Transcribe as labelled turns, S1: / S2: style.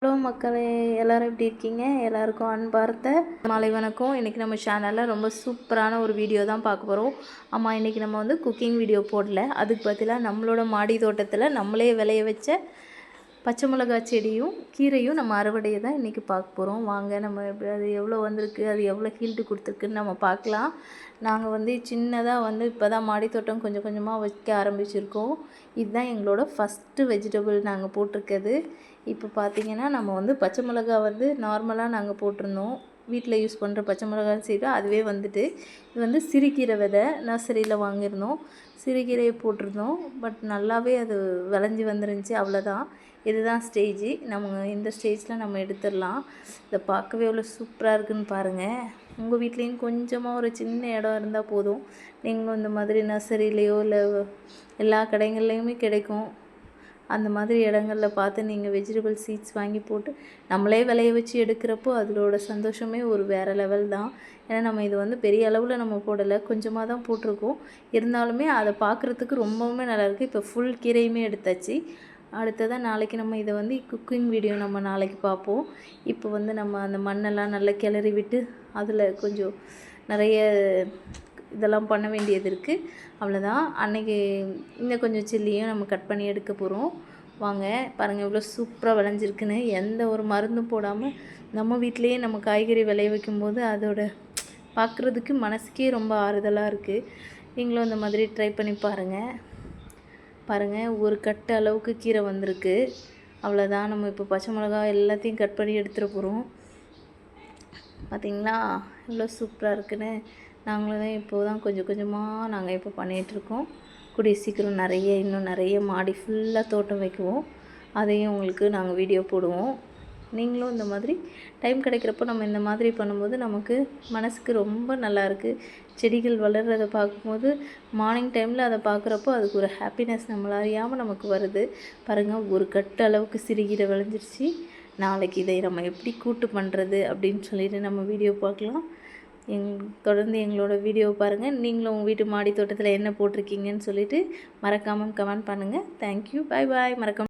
S1: Hello மக்களே, எல்லோரும் எப்படி இருக்கீங்க? எல்லாருக்கும் அன்பார்த்த மாலை வணக்கம். இன்றைக்கி நம்ம சேனலில் ரொம்ப சூப்பரான ஒரு வீடியோ தான் பார்க்க போகிறோம். ஆமாம், இன்றைக்கி நம்ம வந்து குக்கிங் வீடியோ போடல. அதுக்கு பதிலாக நம்மளோட மாடி தோட்டத்தில் நம்மளே விளைய வச்ச பச்சை மிளகாய் செடியும் கீரையும் நம்ம அறுவடையை தான் இன்றைக்கி பார்க்க போகிறோம். வாங்க, நம்ம அது எவ்வளோ வந்திருக்கு, அது எவ்வளோ ஹீல்டு கொடுத்துருக்குன்னு நம்ம பார்க்கலாம். நாங்கள் வந்து சின்னதாக வந்து இப்போ தான் மாடி தோட்டம் கொஞ்சம் கொஞ்சமாக வைக்க ஆரம்பிச்சிருக்கோம். இதுதான் எங்களோட ஃபஸ்ட்டு வெஜிடபிள் நாங்கள் போட்டிருக்கிறது. இப்போ பார்த்திங்கன்னா நம்ம வந்து பச்சை மிளகா வந்து நார்மலாக நாங்கள் போட்டிருந்தோம். வீட்டில் யூஸ் பண்ணுற பச்சை மிளகாய் சீடு அதுவே வந்துட்டு இது வந்து சிறுகீரை விதை நர்சரியில் வாங்கியிருந்தோம். சிறுகீரையை போட்டிருந்தோம். பட் நல்லாவே அது விளைஞ்சி வந்துருந்துச்சு. அவ்வளோதான், இதுதான் ஸ்டேஜ். நம்ம இந்த ஸ்டேஜில் நம்ம எடுத்துடலாம். இதை பார்க்கவே எவ்வளோ சூப்பராக இருக்குதுன்னு பாருங்கள். உங்கள் வீட்லேயும் கொஞ்சமாக ஒரு சின்ன இடம் இருந்தால் போதும். நீங்களும் இந்த மாதிரி நர்சரிலேயோ இல்லை எல்லா கடைகள்லேயுமே கிடைக்கும். அந்த மாதிரி இடங்களில் பார்த்து நீங்கள் வெஜிடபிள் சீட்ஸ் வாங்கி போட்டு நம்மளே விளைய வச்சு எடுக்கிறப்போ அதோட சந்தோஷமே ஒரு வேறு லெவல் தான். ஏன்னா நம்ம இது வந்து பெரிய அளவில் நம்ம போடலை, கொஞ்சமாக தான் போட்டிருக்கோம். இருந்தாலுமே அதை பார்க்குறதுக்கு ரொம்பவுமே நல்லாயிருக்கு. இப்போ ஃபுல் கீரையுமே எடுத்தாச்சு. அடுத்ததான் நாளைக்கு நம்ம இதை வந்து குக்கிங் வீடியோ நம்ம நாளைக்கு பார்ப்போம். இப்போ வந்து நம்ம அந்த மண்ணெல்லாம் நல்லா கிளறி விட்டு அதில் கொஞ்சம் நிறைய இதெல்லாம் பண்ண வேண்டியது இருக்குது. அவ்வளோதான். அன்றைக்கி இன்னும் கொஞ்சம் சில்லியும் நம்ம கட் பண்ணி எடுக்க போகிறோம். வாங்க பாருங்கள் எவ்வளோ சூப்பராக விளைஞ்சிருக்குன்னு. எந்த ஒரு மருந்தும் போடாமல் நம்ம வீட்டிலையே நம்ம காய்கறி விளைய வைக்கும்போது அதோட பார்க்குறதுக்கு மனசுக்கே ரொம்ப ஆறுதலாக இருக்குது. நீங்களும் இந்த மாதிரி ட்ரை பண்ணி பாருங்கள். ஒரு கட்டு அளவுக்கு கீரை வந்திருக்கு. அவ்வளோதான். நம்ம இப்போ பச்சை மிளகாய் எல்லாத்தையும் கட் பண்ணி எடுத்துகிட போகிறோம். பார்த்திங்களா எவ்வளோ சூப்பராக இருக்குன்னு. நாங்களும் தான் இப்போது தான் கொஞ்சம் கொஞ்சமாக நாங்கள் இப்போ பண்ணிகிட்ருக்கோம். கூடிய சீக்கிரம் இன்னும் நிறைய மாடி ஃபுல்லாக தோட்டம் வைக்குவோம். அதையும் உங்களுக்கு நாங்கள் வீடியோ போடுவோம். நீங்களும் இந்த மாதிரி டைம் கிடைக்கிறப்போ நம்ம இந்த மாதிரி பண்ணும்போது நமக்கு மனசுக்கு ரொம்ப நல்லாயிருக்கு. செடிகள் வளர்கிறத பார்க்கும்போது மார்னிங் டைமில் அதை பார்க்குறப்போ அதுக்கு ஒரு ஹாப்பினஸ் நம்மள அறியாமல் நமக்கு வருது. பாருங்கள், ஒரு கட்டு அளவுக்கு சிறுகீரை விளைஞ்சிருச்சு. நாளைக்கு இதை நம்ம எப்படி கூட்டு பண்ணுறது அப்படின்னு சொல்லிட்டு நம்ம வீடியோ பார்க்கலாம். தொடர்ந்து எங்களோட வீடியோ பாருங்கள். நீங்களும் உங்கள் வீட்டு மாடி தோட்டத்தில் என்ன போட்டிருக்கீங்கன்னு சொல்லிவிட்டு மறக்காமல் கமெண்ட் பண்ணுங்கள். தேங்க்யூ, பாய் பாய். மறக்காம